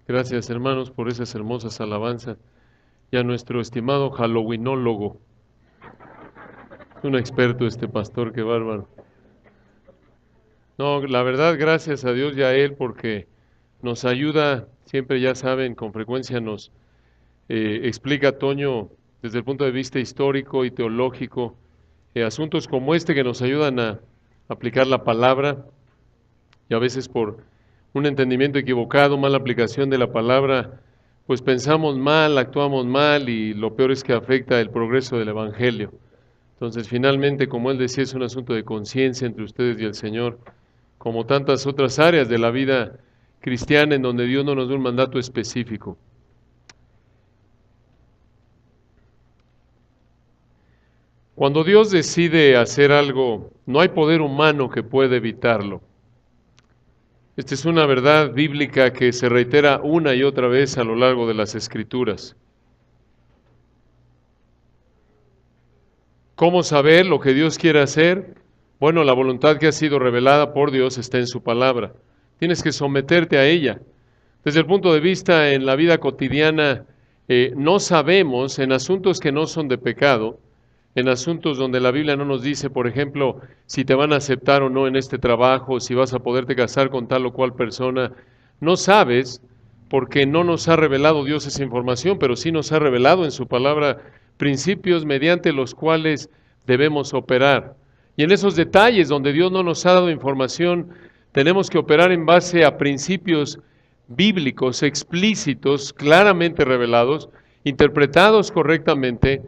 Gracias, hermanos, por esas hermosas alabanzas. Y a nuestro estimado halloweenólogo, un experto este pastor, qué bárbaro. No, la verdad, gracias a Dios y a él, porque nos ayuda, siempre ya saben, con frecuencia nos explica Toño desde el punto de vista histórico y teológico, asuntos como este que nos ayudan a aplicar la palabra y a veces por un entendimiento equivocado, mala aplicación de la palabra, pues pensamos mal, actuamos mal y lo peor es que afecta el progreso del Evangelio. Entonces, finalmente, como él decía, es un asunto de conciencia entre ustedes y el Señor, como tantas otras áreas de la vida cristiana en donde Dios no nos da un mandato específico. Cuando Dios decide hacer algo, no hay poder humano que pueda evitarlo. Esta es una verdad bíblica que se reitera una y otra vez a lo largo de las Escrituras. ¿Cómo saber lo que Dios quiere hacer? Bueno, la voluntad que ha sido revelada por Dios está en su palabra. Tienes que someterte a ella. Desde el punto de vista en la vida cotidiana, no sabemos en asuntos que no son de pecado, en asuntos donde la Biblia no nos dice, por ejemplo, si te van a aceptar o no en este trabajo, si vas a poderte casar con tal o cual persona, no sabes porque no nos ha revelado Dios esa información, pero sí nos ha revelado en su palabra principios mediante los cuales debemos operar. Y en esos detalles donde Dios no nos ha dado información, tenemos que operar en base a principios bíblicos explícitos, claramente revelados, interpretados correctamente.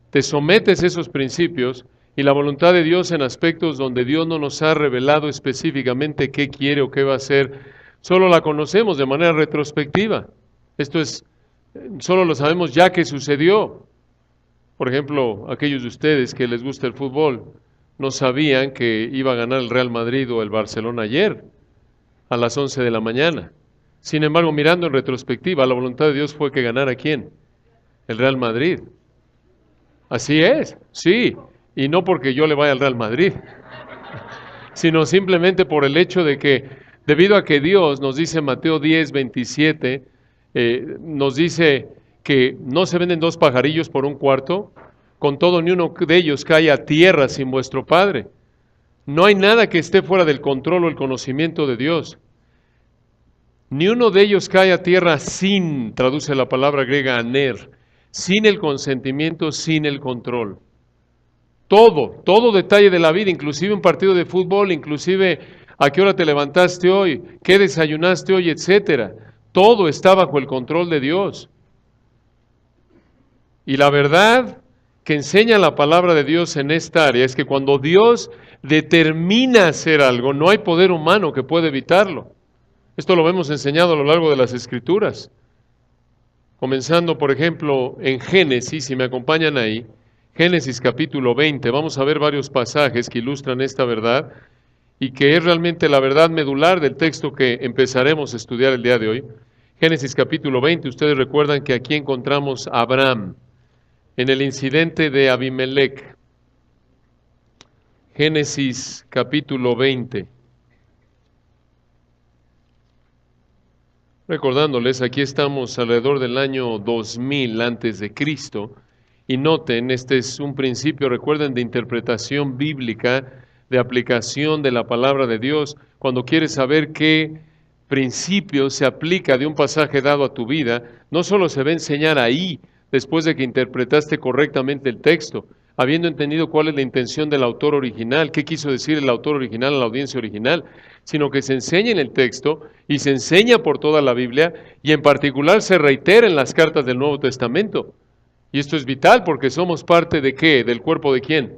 Te sometes a esos principios y la voluntad de Dios en aspectos donde Dios no nos ha revelado específicamente qué quiere o qué va a hacer, solo la conocemos de manera retrospectiva. Esto es, solo lo sabemos ya que sucedió. Por ejemplo, aquellos de ustedes que les gusta el fútbol, no sabían que iba a ganar el Real Madrid o el Barcelona ayer a las 11 de la mañana. Sin embargo, mirando en retrospectiva, la voluntad de Dios fue que ganara ¿quién? El Real Madrid. Así es, sí, y no porque yo le vaya al Real Madrid, sino simplemente por el hecho de que, debido a que Dios nos dice en Mateo 10:27, nos dice que no se venden dos pajarillos por un cuarto, con todo ni uno de ellos cae a tierra sin vuestro Padre. No hay nada que esté fuera del control o el conocimiento de Dios. Ni uno de ellos cae a tierra sin, traduce la palabra griega aner, sin el consentimiento, sin el control. Todo detalle de la vida, inclusive un partido de fútbol, inclusive a qué hora te levantaste hoy, qué desayunaste hoy, etcétera. Todo está bajo el control de Dios. Y la verdad que enseña la palabra de Dios en esta área es que cuando Dios determina hacer algo, no hay poder humano que pueda evitarlo. Esto lo hemos enseñado a lo largo de las Escrituras. Comenzando, por ejemplo, en Génesis, si me acompañan ahí, Génesis capítulo 20, vamos a ver varios pasajes que ilustran esta verdad y que es realmente la verdad medular del texto que empezaremos a estudiar el día de hoy. Génesis capítulo 20, ustedes recuerdan que aquí encontramos a Abraham en el incidente de Abimelech. Génesis capítulo 20. Recordándoles, aquí estamos alrededor del año 2000 antes de Cristo. Y noten, este es un principio, recuerden, de interpretación bíblica, de aplicación de la palabra de Dios. Cuando quieres saber qué principio se aplica de un pasaje dado a tu vida, no solo se va a enseñar ahí, después de que interpretaste correctamente el texto, habiendo entendido cuál es la intención del autor original, qué quiso decir el autor original a la audiencia original, sino que se enseña en el texto y se enseña por toda la Biblia y en particular se reitera en las cartas del Nuevo Testamento. Y esto es vital porque somos parte de ¿qué? ¿Del cuerpo de quién?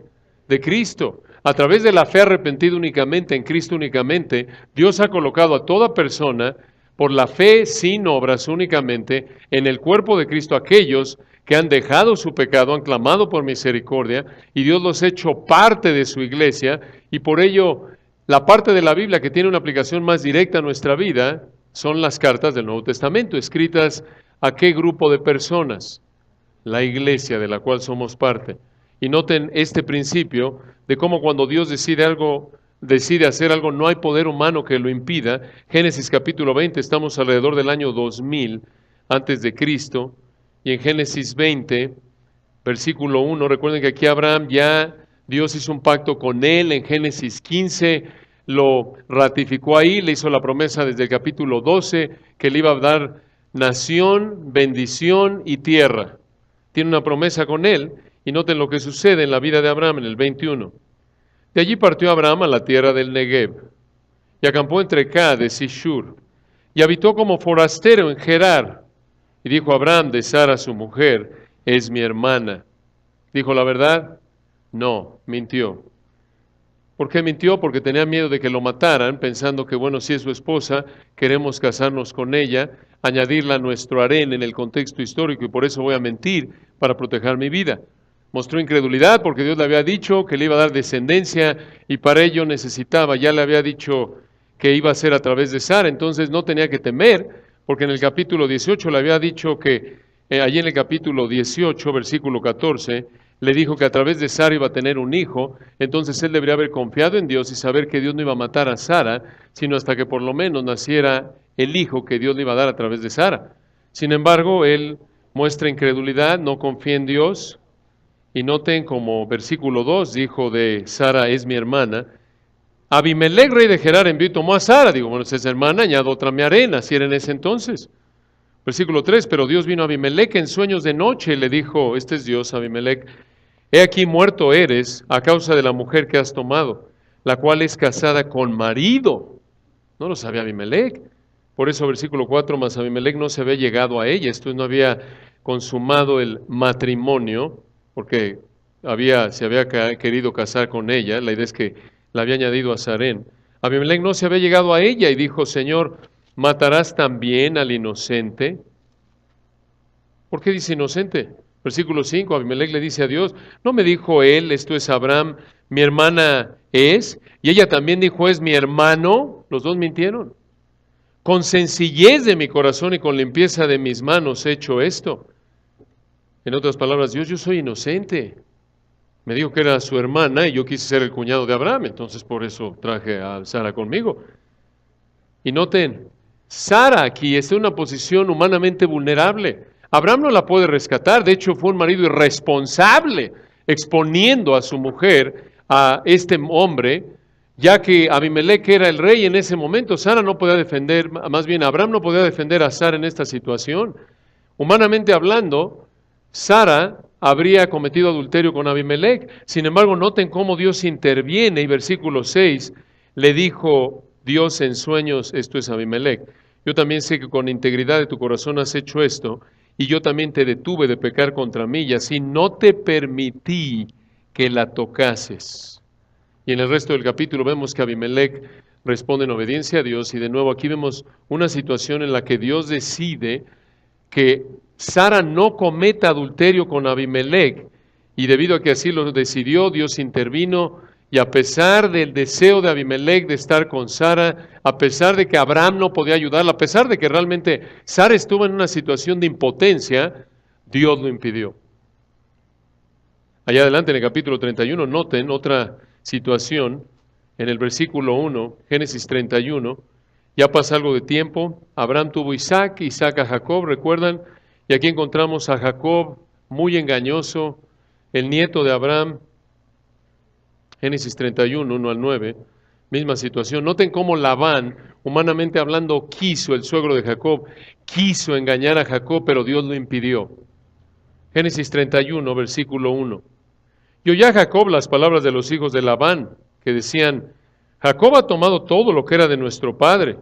De Cristo. A través de la fe arrepentida únicamente, en Cristo únicamente, Dios ha colocado a toda persona, por la fe sin obras únicamente, en el cuerpo de Cristo aquellos que han dejado su pecado, han clamado por misericordia, y Dios los ha hecho parte de su iglesia, y por ello la parte de la Biblia que tiene una aplicación más directa a nuestra vida son las cartas del Nuevo Testamento, escritas a qué grupo de personas, la iglesia de la cual somos parte. Y noten este principio de cómo cuando Dios decide algo decide hacer algo, no hay poder humano que lo impida. Génesis capítulo 20, estamos alrededor del año 2000 antes de Cristo, y en Génesis 20, versículo 1, recuerden que aquí Abraham ya Dios hizo un pacto con él. En Génesis 15 lo ratificó ahí, le hizo la promesa desde el capítulo 12 que le iba a dar nación, bendición y tierra. Tiene una promesa con él, y noten lo que sucede en la vida de Abraham en el 21. De allí partió Abraham a la tierra del Negev, y acampó entre Cades y Shur, y habitó como forastero en Gerar. Y dijo Abraham de Sara su mujer: es mi hermana. ¿Dijo la verdad? No, mintió. ¿Por qué mintió? Porque tenía miedo de que lo mataran, pensando que, bueno, si es su esposa, queremos casarnos con ella, añadirla a nuestro harén en el contexto histórico, y por eso voy a mentir para proteger mi vida. Mostró incredulidad porque Dios le había dicho que le iba a dar descendencia, y para ello necesitaba, ya le había dicho que iba a ser a través de Sara, entonces no tenía que temer, porque en el capítulo 18 le había dicho que, allí en el capítulo 18, versículo 14, le dijo que a través de Sara iba a tener un hijo. Entonces él debería haber confiado en Dios y saber que Dios no iba a matar a Sara, sino hasta que por lo menos naciera el hijo que Dios le iba a dar a través de Sara. Sin embargo, él muestra incredulidad, no confía en Dios, y noten como versículo 2 dijo de Sara: es mi hermana. Abimelech, rey de Gerar, envió y tomó a Sara. Digo, bueno, si es hermana, añado otra a mi harén, así era en ese entonces. Versículo 3, pero Dios vino a Abimelech en sueños de noche y le dijo: este es Dios, Abimelech, he aquí muerto eres a causa de la mujer que has tomado, la cual es casada con marido. No lo sabía Abimelech. Por eso versículo 4, mas Abimelech no se había llegado a ella, esto no había consumado el matrimonio, porque se había querido casar con ella. La idea es que la había añadido a Sarén. Abimelech no se había llegado a ella y dijo: Señor, ¿matarás también al inocente? ¿Por qué dice inocente? Versículo 5, Abimelech le dice a Dios: ¿no me dijo él, esto es Abraham, mi hermana es? Y ella también dijo: es mi hermano. Los dos mintieron. Con sencillez de mi corazón y con limpieza de mis manos he hecho esto. En otras palabras, Dios, yo soy inocente. Me dijo que era su hermana y yo quise ser el cuñado de Abraham, entonces por eso traje a Sara conmigo. Y noten, Sara aquí está en una posición humanamente vulnerable. Abraham no la puede rescatar, de hecho fue un marido irresponsable, exponiendo a su mujer a este hombre, ya que Abimelech era el rey en ese momento. Sara no podía defender, más bien Abraham no podía defender a Sara en esta situación. Humanamente hablando, Sara habría cometido adulterio con Abimelech. Sin embargo, noten cómo Dios interviene, y versículo 6, le dijo Dios en sueños, esto es Abimelech: yo también sé que con integridad de tu corazón has hecho esto, y yo también te detuve de pecar contra mí, y así no te permití que la tocases. Y en el resto del capítulo vemos que Abimelech responde en obediencia a Dios, y de nuevo aquí vemos una situación en la que Dios decide que Sara no cometa adulterio con Abimelech, y debido a que así lo decidió, Dios intervino. Y a pesar del deseo de Abimelech de estar con Sara, a pesar de que Abraham no podía ayudarla, a pesar de que realmente Sara estuvo en una situación de impotencia, Dios lo impidió. Allá adelante en el capítulo 31, noten otra situación, en el versículo 1, Génesis 31, ya pasa algo de tiempo, Abraham tuvo Isaac a Jacob, ¿recuerdan? Y aquí encontramos a Jacob muy engañoso, el nieto de Abraham. Génesis 31, 1 al 9, misma situación. Noten cómo Labán, humanamente hablando, el suegro de Jacob, quiso engañar a Jacob, pero Dios lo impidió. Génesis 31, versículo 1. Y oyó Jacob las palabras de los hijos de Labán, que decían: Jacob ha tomado todo lo que era de nuestro padre,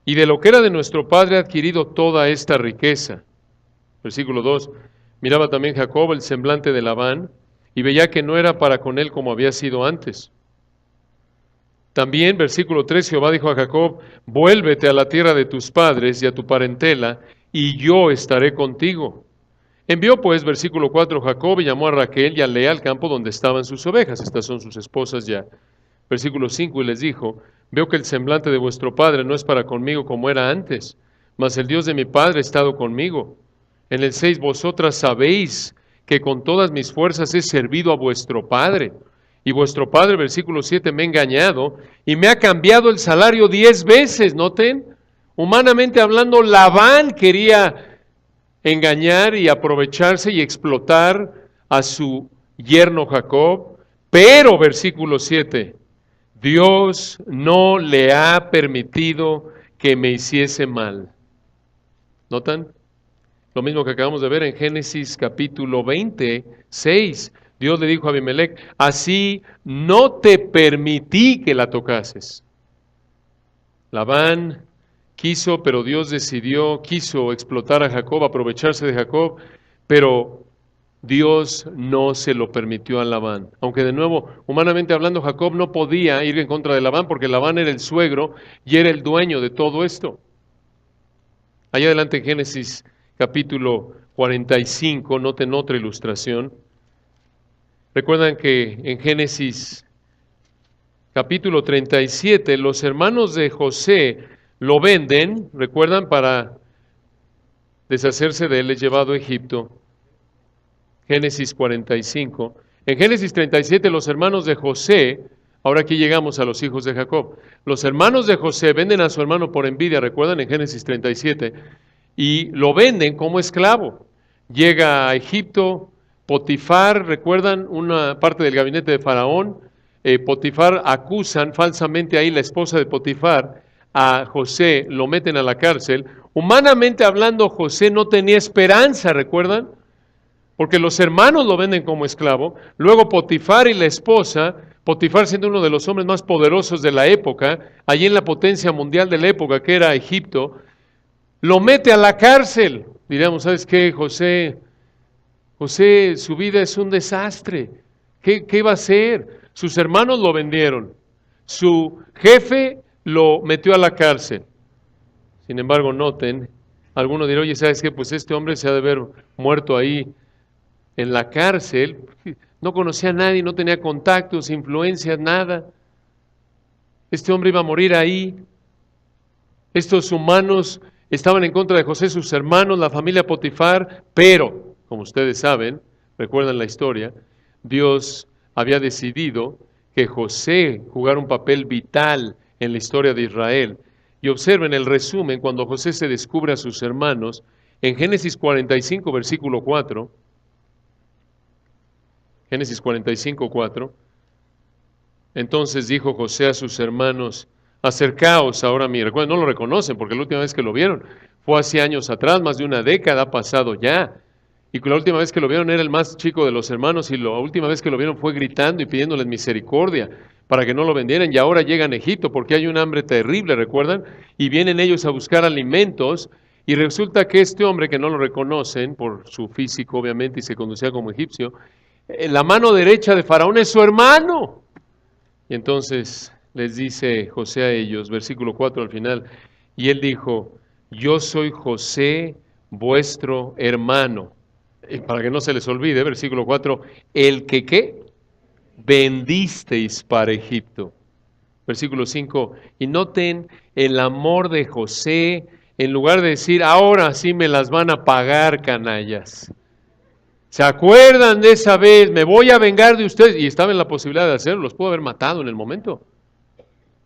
y de lo que era de nuestro padre ha adquirido toda esta riqueza. Versículo 2. Miraba también Jacob el semblante de Labán, y veía que no era para con él como había sido antes. También, versículo 3, Jehová dijo a Jacob: vuélvete a la tierra de tus padres y a tu parentela, y yo estaré contigo. Envió pues, versículo 4, Jacob, y llamó a Raquel y a Lea al campo donde estaban sus ovejas. Estas son sus esposas ya. Versículo 5, y les dijo: veo que el semblante de vuestro padre no es para conmigo como era antes, mas el Dios de mi padre ha estado conmigo. En el 6, vosotras sabéis que con todas mis fuerzas he servido a vuestro padre, Y vuestro padre, versículo 7, me ha engañado y me ha cambiado el salario 10 veces, noten. Humanamente hablando, Labán quería engañar y aprovecharse y explotar a su yerno Jacob, pero, versículo 7, Dios no le ha permitido que me hiciese mal. ¿Notan? Lo mismo que acabamos de ver en Génesis capítulo 26. Dios le dijo a Abimelech, así no te permití que la tocases. Labán quiso, pero Dios quiso explotar a Jacob, aprovecharse de Jacob, pero Dios no se lo permitió a Labán. Aunque de nuevo, humanamente hablando, Jacob no podía ir en contra de Labán porque Labán era el suegro y era el dueño de todo esto. Allá adelante en Génesis capítulo 45, noten otra ilustración. Recuerdan que en Génesis capítulo 37, los hermanos de José lo venden, recuerdan, para deshacerse de él, es llevado a Egipto. Génesis 45. En Génesis 37, los hermanos de José, ahora aquí llegamos a los hijos de Jacob, los hermanos de José venden a su hermano por envidia, recuerdan en Génesis 37, y lo venden como esclavo. Llega a Egipto, Potifar, recuerdan, una parte del gabinete de Faraón, Potifar acusan falsamente ahí la esposa de Potifar a José, lo meten a la cárcel. Humanamente hablando, José no tenía esperanza, ¿recuerdan? Porque los hermanos lo venden como esclavo. Luego Potifar y la esposa, Potifar siendo uno de los hombres más poderosos de la época, allí en la potencia mundial de la época que era Egipto, lo mete a la cárcel. Diríamos, ¿sabes qué, José? José, su vida es un desastre. ¿Qué va a hacer? Sus hermanos lo vendieron. Su jefe lo metió a la cárcel. Sin embargo, noten, algunos dirán, oye, ¿sabes qué? Pues este hombre se ha de haber muerto ahí en la cárcel. No conocía a nadie, no tenía contactos, influencias, nada. Este hombre iba a morir ahí. Estos humanos estaban en contra de José, sus hermanos, la familia Potifar, pero, como ustedes saben, recuerdan la historia, Dios había decidido que José jugara un papel vital en la historia de Israel. Y observen el resumen cuando José se descubre a sus hermanos en Génesis 45, versículo 4. Génesis 45, 4. Entonces dijo José a sus hermanos, acercaos ahora a mí. Recuerden, no lo reconocen porque la última vez que lo vieron fue hace años atrás, más de una década ha pasado ya. Y la última vez que lo vieron era el más chico de los hermanos y la última vez que lo vieron fue gritando y pidiéndoles misericordia para que no lo vendieran. Y ahora llegan a Egipto porque hay un hambre terrible, ¿recuerdan? Y vienen ellos a buscar alimentos y resulta que este hombre que no lo reconocen por su físico obviamente y se conducía como egipcio, la mano derecha de Faraón es su hermano. Y entonces les dice José a ellos, versículo 4 al final, y él dijo, yo soy José, vuestro hermano. Y para que no se les olvide, versículo 4, el que ¿qué? Vendisteis para Egipto. Versículo 5, y noten el amor de José, en lugar de decir, ahora sí me las van a pagar, canallas. ¿Se acuerdan de esa vez? Me voy a vengar de ustedes. Y estaba en la posibilidad de hacerlo, los pudo haber matado en el momento.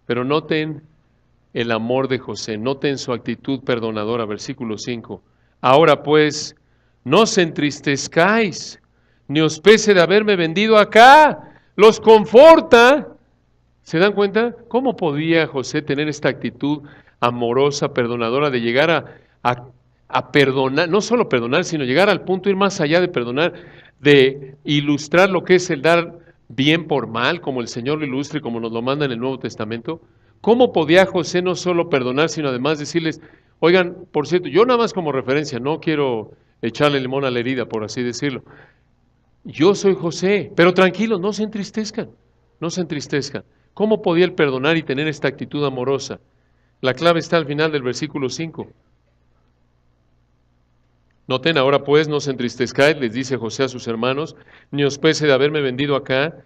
Pero noten el amor de José, noten su actitud perdonadora, versículo 5. Ahora pues, no os entristezcáis, ni os pese de haberme vendido acá. Los conforta. ¿Se dan cuenta? ¿Cómo podía José tener esta actitud amorosa, perdonadora, de llegar a perdonar, no solo perdonar, sino llegar al punto de ir más allá de perdonar, de ilustrar lo que es el dar bien por mal, como el Señor lo ilustra y como nos lo manda en el Nuevo Testamento? ¿Cómo podía José no solo perdonar, sino además decirles, oigan, por cierto, yo nada más como referencia, no quiero echarle limón a la herida, por así decirlo. Yo soy José, pero tranquilos, no se entristezcan, no se entristezcan. ¿Cómo podía él perdonar y tener esta actitud amorosa? La clave está al final del versículo 5. Noten, ahora pues, no os entristezcáis, les dice José a sus hermanos, ni os pese de haberme vendido acá.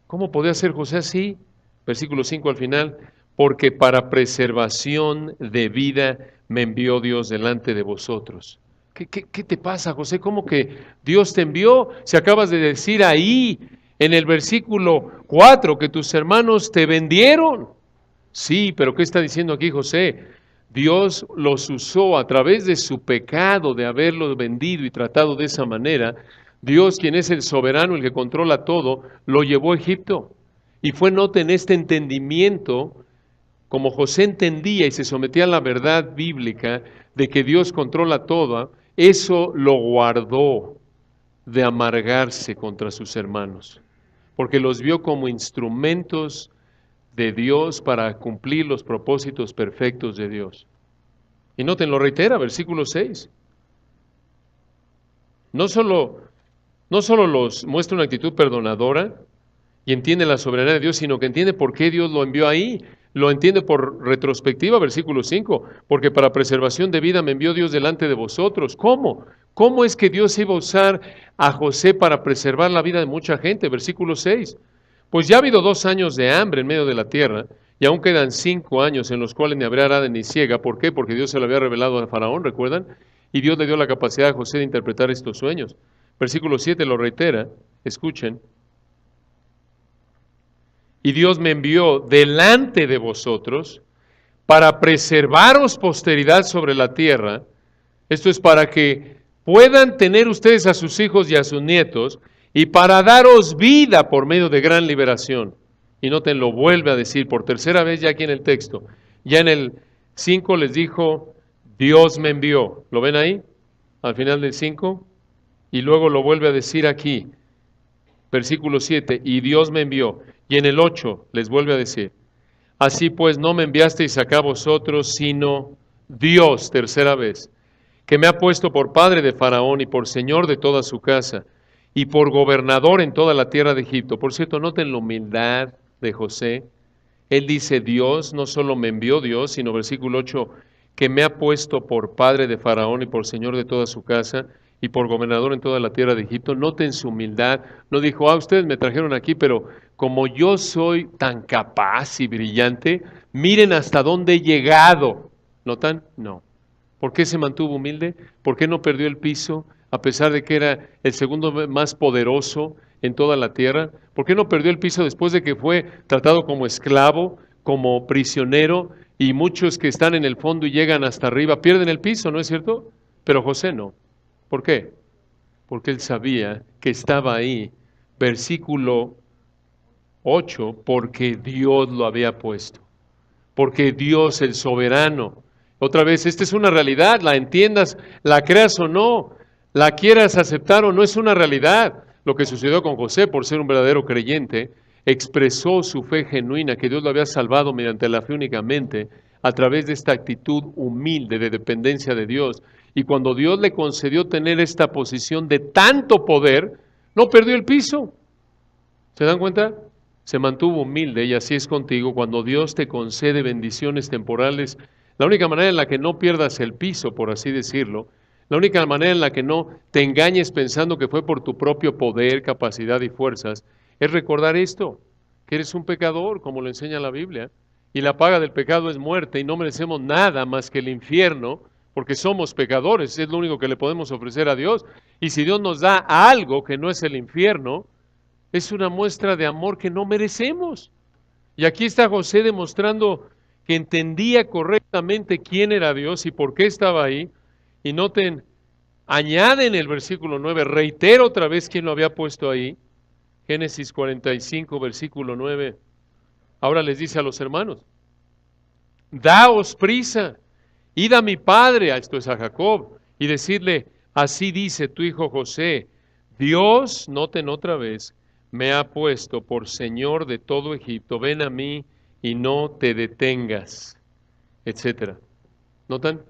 ¿Cómo podía ser José así? Versículo 5 al final, porque para preservación de vida me envió Dios delante de vosotros. ¿Qué te pasa, José? ¿Cómo que Dios te envió? Si acabas de decir ahí, En el versículo 4, que tus hermanos te vendieron. Sí, pero ¿qué está diciendo aquí José? Dios los usó a través de su pecado de haberlos vendido y tratado de esa manera. Dios, quien es el soberano, el que controla todo, lo llevó a Egipto. Y fue, noten, este entendimiento, como José entendía y se sometía a la verdad bíblica de que Dios controla todo, eso lo guardó de amargarse contra sus hermanos, porque los vio como instrumentos de Dios para cumplir los propósitos perfectos de Dios. Y noten, lo reitera, versículo 6. No solo, no solo los muestra una actitud perdonadora y entiende la soberanía de Dios, sino que entiende por qué Dios lo envió ahí. Lo entiende por retrospectiva, versículo 5, porque para preservación de vida me envió Dios delante de vosotros. ¿Cómo? ¿Cómo es que Dios iba a usar a José para preservar la vida de mucha gente? Versículo 6. Pues ya ha habido 2 años de hambre en medio de la tierra, y aún quedan 5 años en los cuales ni habrá arada ni ciega. ¿Por qué? Porque Dios se lo había revelado a Faraón, ¿recuerdan? Y Dios le dio la capacidad a José de interpretar estos sueños. Versículo 7 lo reitera, escuchen. Y Dios me envió delante de vosotros para preservaros posteridad sobre la tierra. Esto es para que puedan tener ustedes a sus hijos y a sus nietos y para daros vida por medio de gran liberación. Y noten, lo vuelve a decir por tercera vez ya aquí en el texto. Ya en el 5 les dijo, Dios me envió. ¿Lo ven ahí? Al final del 5. Y luego lo vuelve a decir aquí, versículo 7, y Dios me envió. Y en el 8 les vuelve a decir, así pues no me enviasteis acá vosotros, sino Dios, tercera vez, que me ha puesto por padre de Faraón y por señor de toda su casa y por gobernador en toda la tierra de Egipto. Por cierto, noten la humildad de José. Él dice, Dios, no solo me envió Dios, sino versículo 8, que me ha puesto por padre de Faraón y por señor de toda su casa y por gobernador en toda la tierra de Egipto. Noten su humildad. No dijo, ustedes me trajeron aquí, pero como yo soy tan capaz y brillante, miren hasta dónde he llegado. ¿Notan? No. ¿Por qué se mantuvo humilde? ¿Por qué no perdió el piso a pesar de que era el segundo más poderoso en toda la tierra? ¿Por qué no perdió el piso después de que fue tratado como esclavo, como prisionero, y muchos que están en el fondo y llegan hasta arriba pierden el piso, ¿no es cierto? Pero José no. ¿Por qué? Porque él sabía que estaba ahí. Versículo 8, porque Dios lo había puesto. Porque Dios, el soberano. Otra vez, esta es una realidad, la entiendas, la creas o no, la quieras aceptar o no, es una realidad. Lo que sucedió con José, por ser un verdadero creyente, expresó su fe genuina, que Dios lo había salvado mediante la fe únicamente, a través de esta actitud humilde de dependencia de Dios. Y cuando Dios le concedió tener esta posición de tanto poder, no perdió el piso. ¿Se dan cuenta? Se mantuvo humilde y así es contigo. Cuando Dios te concede bendiciones temporales, la única manera en la que no pierdas el piso, por así decirlo, la única manera en la que no te engañes pensando que fue por tu propio poder, capacidad y fuerzas, es recordar esto, que eres un pecador, como lo enseña la Biblia, y la paga del pecado es muerte y no merecemos nada más que el infierno, porque somos pecadores, es lo único que le podemos ofrecer a Dios. Y si Dios nos da algo que no es el infierno, es una muestra de amor que no merecemos. Y aquí está José demostrando que entendía correctamente quién era Dios y por qué estaba ahí. Y noten, añade en el versículo 9, reitero otra vez quién lo había puesto ahí. Génesis 45, versículo 9. Ahora les dice a los hermanos, daos prisa, id a mi padre, esto es a Jacob, y decirle, así dice tu hijo José, Dios, noten otra vez, me ha puesto por señor de todo Egipto, ven a mí y no te detengas, etcétera. ¿Notan?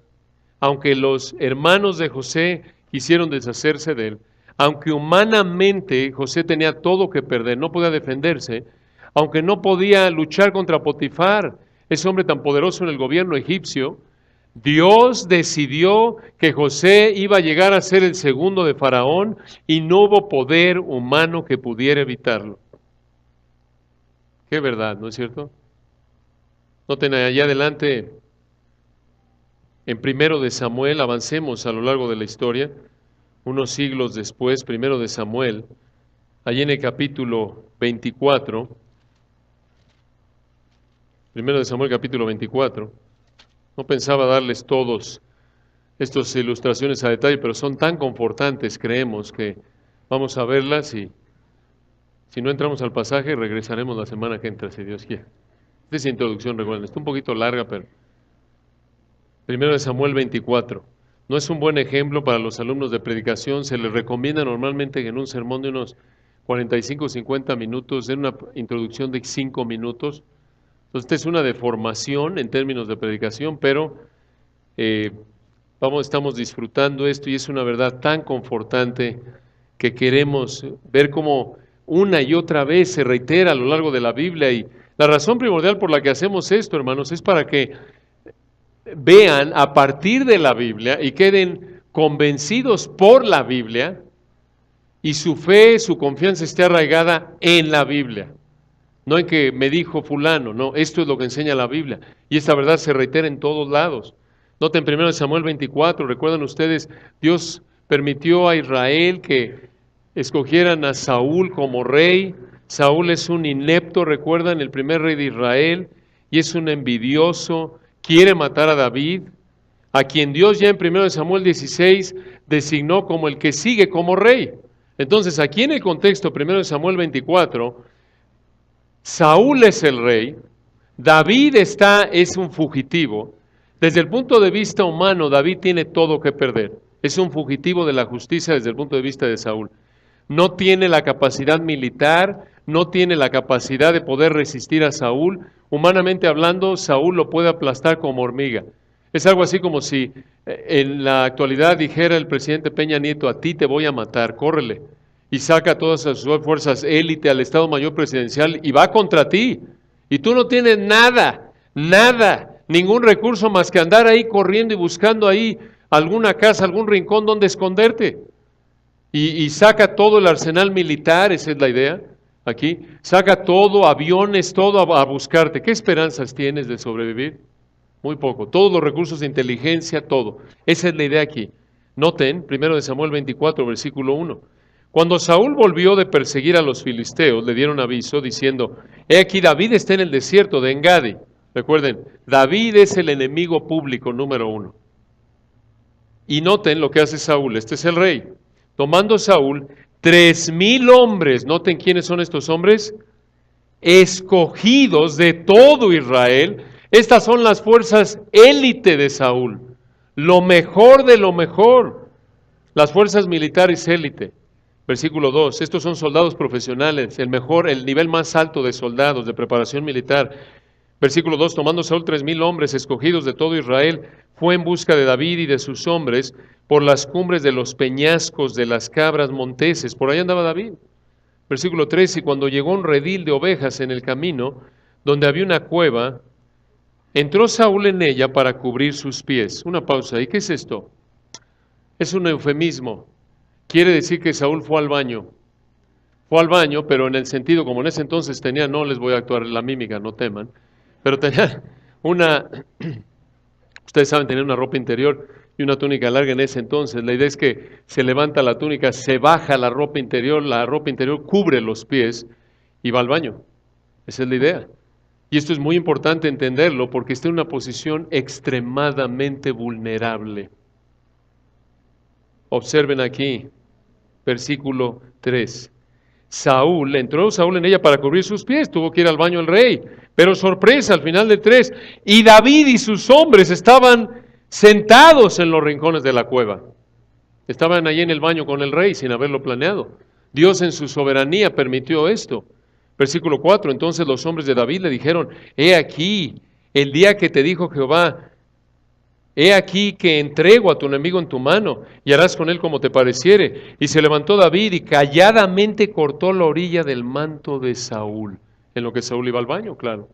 Aunque los hermanos de José quisieron deshacerse de él, aunque humanamente José tenía todo que perder, no podía defenderse, aunque no podía luchar contra Potifar, ese hombre tan poderoso en el gobierno egipcio, Dios decidió que José iba a llegar a ser el segundo de Faraón y no hubo poder humano que pudiera evitarlo. Qué verdad, ¿no es cierto? Noten allá adelante, en primero de Samuel, avancemos a lo largo de la historia, unos siglos después, primero de Samuel, allí en el capítulo 24, primero de Samuel capítulo 24. No pensaba darles todos estas ilustraciones a detalle, pero son tan confortantes, creemos, que vamos a verlas y si no entramos al pasaje, regresaremos la semana que entra, si Dios quiere. Esta es introducción, recuerden, está un poquito larga, pero primero de Samuel 24. No es un buen ejemplo para los alumnos de predicación, se les recomienda normalmente que en un sermón de unos 45 o 50 minutos, den una introducción de 5 minutos. Entonces, esta es una deformación en términos de predicación, pero estamos disfrutando esto y es una verdad tan confortante que queremos ver cómo una y otra vez se reitera a lo largo de la Biblia. Y la razón primordial por la que hacemos esto, hermanos, es para que vean a partir de la Biblia y queden convencidos por la Biblia y su fe, su confianza esté arraigada en la Biblia. No en que me dijo fulano, no, esto es lo que enseña la Biblia. Y esta verdad se reitera en todos lados. Noten 1 Samuel 24, recuerdan ustedes, Dios permitió a Israel que escogieran a Saúl como rey. Saúl es un inepto, recuerdan, el primer rey de Israel, y es un envidioso, quiere matar a David, a quien Dios ya en 1 Samuel 16 designó como el que sigue como rey. Entonces, aquí en el contexto 1 Samuel 24, Saúl es el rey, David es un fugitivo. Desde el punto de vista humano, David tiene todo que perder. Es un fugitivo de la justicia desde el punto de vista de Saúl. No tiene la capacidad militar, no tiene la capacidad de poder resistir a Saúl. Humanamente hablando, Saúl lo puede aplastar como hormiga. Es algo así como si en la actualidad dijera el presidente Peña Nieto, a ti te voy a matar, córrele. Y saca todas sus fuerzas élite al Estado Mayor Presidencial y va contra ti. Y tú no tienes nada, ningún recurso más que andar ahí corriendo y buscando ahí alguna casa, algún rincón donde esconderte. Y saca todo el arsenal militar, esa es la idea aquí. Saca todo, aviones, todo a buscarte. ¿Qué esperanzas tienes de sobrevivir? Muy poco. Todos los recursos de inteligencia, todo. Esa es la idea aquí. Noten, 1 Samuel 24, versículo 1. Cuando Saúl volvió de perseguir a los filisteos, le dieron aviso diciendo, he aquí David está en el desierto de Engadi. Recuerden, David es el enemigo público número 1. Y noten lo que hace Saúl, este es el rey. Tomando Saúl 3,000 hombres, noten quiénes son estos hombres, escogidos de todo Israel. Estas son las fuerzas élite de Saúl, lo mejor de lo mejor, las fuerzas militares élite. Versículo 2, estos son soldados profesionales, el nivel más alto de soldados, de preparación militar. Versículo 2, tomando Saúl 3,000 hombres escogidos de todo Israel, fue en busca de David y de sus hombres por las cumbres de los peñascos de las cabras monteses. Por ahí andaba David. Versículo 3, y cuando llegó un redil de ovejas en el camino, donde había una cueva, entró Saúl en ella para cubrir sus pies. Una pausa, ¿y qué es esto? Es un eufemismo. Quiere decir que Saúl fue al baño. Fue al baño, pero en el sentido, como en ese entonces tenía, no les voy a actuar la mímica, no teman, pero tenía ustedes saben, tenía una ropa interior y una túnica larga en ese entonces. La idea es que se levanta la túnica, se baja la ropa interior cubre los pies y va al baño. Esa es la idea. Y esto es muy importante entenderlo porque está en una posición extremadamente vulnerable. Observen aquí, versículo 3. Entró Saúl en ella para cubrir sus pies, tuvo que ir al baño el rey. Pero sorpresa, al final del 3, y David y sus hombres estaban sentados en los rincones de la cueva. Estaban allí en el baño con el rey sin haberlo planeado. Dios en su soberanía permitió esto. Versículo 4, entonces los hombres de David le dijeron, he aquí, el día que te dijo Jehová, he aquí que entrego a tu enemigo en tu mano y harás con él como te pareciere. Y se levantó David y calladamente cortó la orilla del manto de Saúl. En lo que Saúl iba al baño, claro.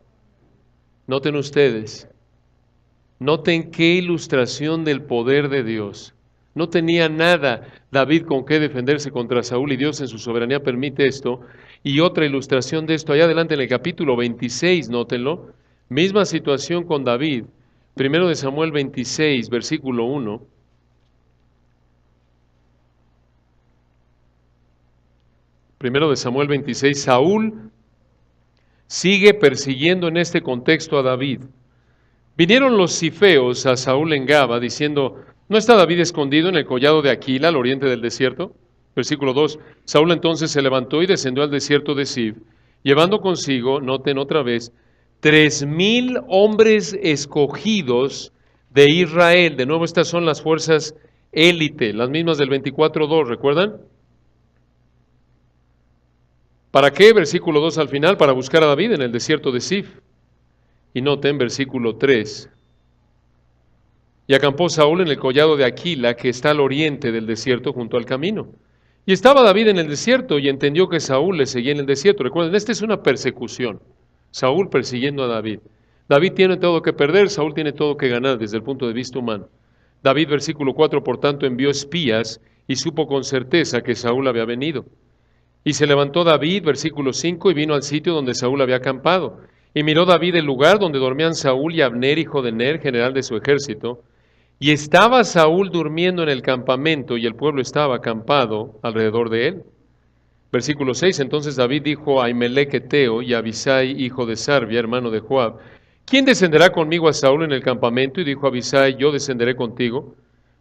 Noten ustedes, noten qué ilustración del poder de Dios. No tenía nada David con qué defenderse contra Saúl y Dios en su soberanía permite esto. Y otra ilustración de esto, allá adelante en el capítulo 26, nótenlo, misma situación con David. 1 Samuel 26, versículo 1. Primero de Samuel 26, Saúl sigue persiguiendo en este contexto a David. Vinieron los cifeos a Saúl en Gaba diciendo, ¿no está David escondido en el collado de Aquila, al oriente del desierto? Versículo 2, Saúl entonces se levantó y descendió al desierto de Zif, llevando consigo, noten otra vez, 3,000 hombres escogidos de Israel. De nuevo, estas son las fuerzas élite, las mismas del 24:2, ¿recuerdan? ¿Para qué? Versículo 2 al final, para buscar a David en el desierto de Zif. Y noten versículo 3. Y acampó Saúl en el collado de Aquila, que está al oriente del desierto junto al camino. Y estaba David en el desierto y entendió que Saúl le seguía en el desierto. Recuerden, esta es una persecución. Saúl persiguiendo a David. David tiene todo que perder, Saúl tiene todo que ganar desde el punto de vista humano. David, versículo 4, por tanto, envió espías y supo con certeza que Saúl había venido. Y se levantó David, versículo 5, y vino al sitio donde Saúl había acampado. Y miró David el lugar donde dormían Saúl y Abner, hijo de Ner, general de su ejército. Y estaba Saúl durmiendo en el campamento, y el pueblo estaba acampado alrededor de él. Versículo 6, entonces David dijo a Ahimelech Eteo y a Abisai, hijo de Sarbia, hermano de Joab, ¿quién descenderá conmigo a Saúl en el campamento? Y dijo Abisai, yo descenderé contigo.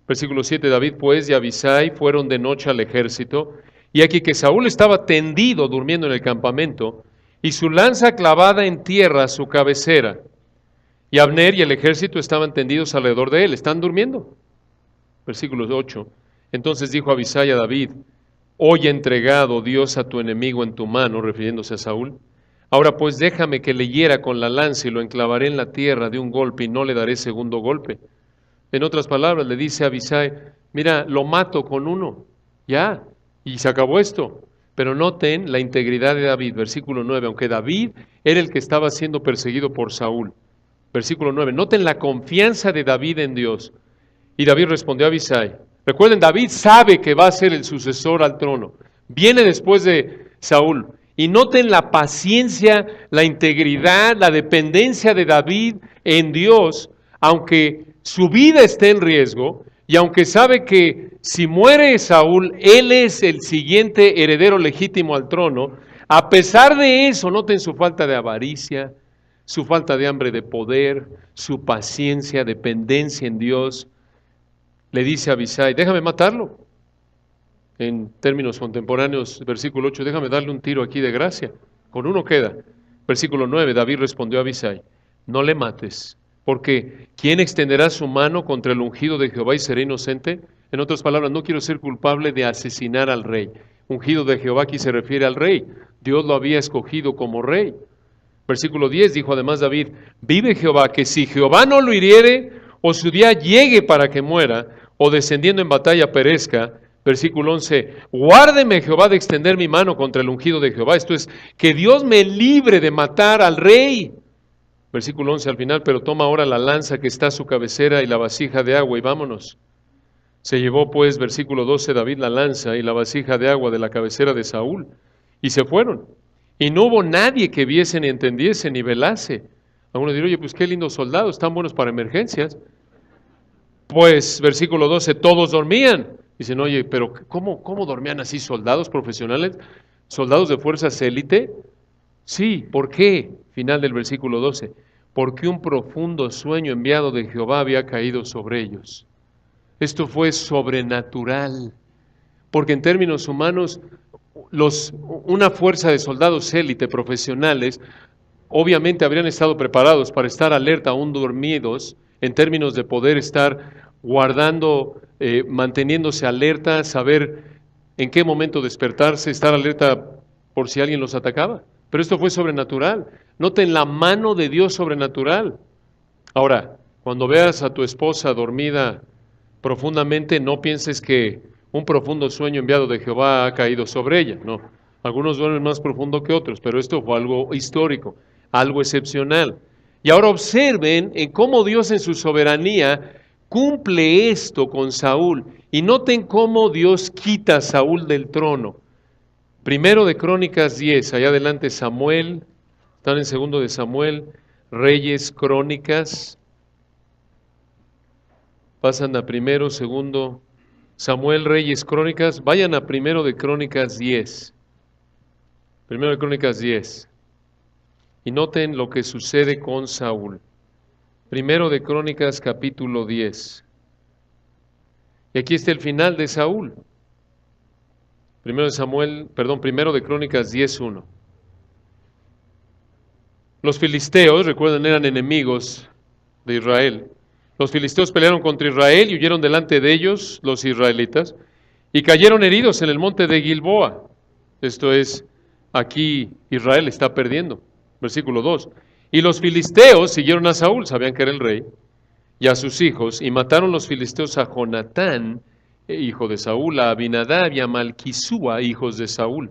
Versículo 7, David pues y Abisai fueron de noche al ejército, y aquí que Saúl estaba tendido durmiendo en el campamento, y su lanza clavada en tierra a su cabecera. Y Abner y el ejército estaban tendidos alrededor de él, están durmiendo. Versículo 8, entonces dijo Abisai a David, hoy he entregado Dios a tu enemigo en tu mano, refiriéndose a Saúl. Ahora pues déjame que le hiera con la lanza y lo enclavaré en la tierra de un golpe y no le daré segundo golpe. En otras palabras, le dice a Abisai, mira, lo mato con uno, ya, y se acabó esto. Pero noten la integridad de David, versículo 9, aunque David era el que estaba siendo perseguido por Saúl. Versículo 9, noten la confianza de David en Dios. Y David respondió a Abisai. Recuerden, David sabe que va a ser el sucesor al trono. Viene después de Saúl. Y noten la paciencia, la integridad, la dependencia de David en Dios, aunque su vida esté en riesgo y aunque sabe que si muere Saúl, él es el siguiente heredero legítimo al trono. A pesar de eso, noten su falta de avaricia, su falta de hambre de poder, su paciencia, dependencia en Dios. Le dice a Abisai, déjame matarlo. En términos contemporáneos, versículo 8, déjame darle un tiro aquí de gracia. Con uno queda. Versículo 9, David respondió a Abisai, no le mates, porque ¿quién extenderá su mano contra el ungido de Jehová y será inocente? En otras palabras, no quiero ser culpable de asesinar al rey. Ungido de Jehová aquí se refiere al rey. Dios lo había escogido como rey. Versículo 10, dijo además David, vive Jehová, que si Jehová no lo hiriere, o su día llegue para que muera, o descendiendo en batalla perezca. Versículo 11, guárdeme Jehová de extender mi mano contra el ungido de Jehová. Esto es, que Dios me libre de matar al rey. Versículo 11 al final, pero toma ahora la lanza que está a su cabecera y la vasija de agua y vámonos. Se llevó pues, versículo 12, David la lanza y la vasija de agua de la cabecera de Saúl y se fueron. Y no hubo nadie que viese ni entendiese ni velase. Algunos dirán, oye, pues qué lindos soldados, están buenos para emergencias. Pues, versículo 12, todos dormían. Dicen, oye, pero ¿cómo dormían así soldados profesionales? ¿Soldados de fuerzas élite? Sí, ¿por qué? Final del versículo 12. Porque un profundo sueño enviado de Jehová había caído sobre ellos. Esto fue sobrenatural. Porque en términos humanos, una fuerza de soldados élite profesionales obviamente habrían estado preparados para estar alerta, aún dormidos, en términos de poder estar guardando, manteniéndose alerta, saber en qué momento despertarse, estar alerta por si alguien los atacaba. Pero esto fue sobrenatural. Noten la mano de Dios sobrenatural. Ahora, cuando veas a tu esposa dormida profundamente, no pienses que un profundo sueño enviado de Jehová ha caído sobre ella. No, algunos duermen más profundo que otros, pero esto fue algo histórico, algo excepcional. Y ahora observen en cómo Dios en su soberanía cumple esto con Saúl. Y noten cómo Dios quita a Saúl del trono. Primero de Crónicas 10, allá adelante Samuel, están en segundo de Samuel, Reyes, Crónicas, pasan a primero, segundo, Samuel, Reyes, Crónicas, vayan a primero de Crónicas 10. Primero de Crónicas 10. Y noten lo que sucede con Saúl. Primero de Crónicas capítulo 10. Y aquí está el final de Saúl. Primero de Crónicas 10:1. Los filisteos, recuerden, eran enemigos de Israel. Los filisteos pelearon contra Israel y huyeron delante de ellos, los israelitas, y cayeron heridos en el monte de Gilboa. Esto es, aquí Israel está perdiendo. Versículo 2. Y los filisteos siguieron a Saúl, sabían que era el rey, y a sus hijos, y mataron los filisteos a Jonatán, hijo de Saúl, a Abinadab y a Malquisúa, hijos de Saúl.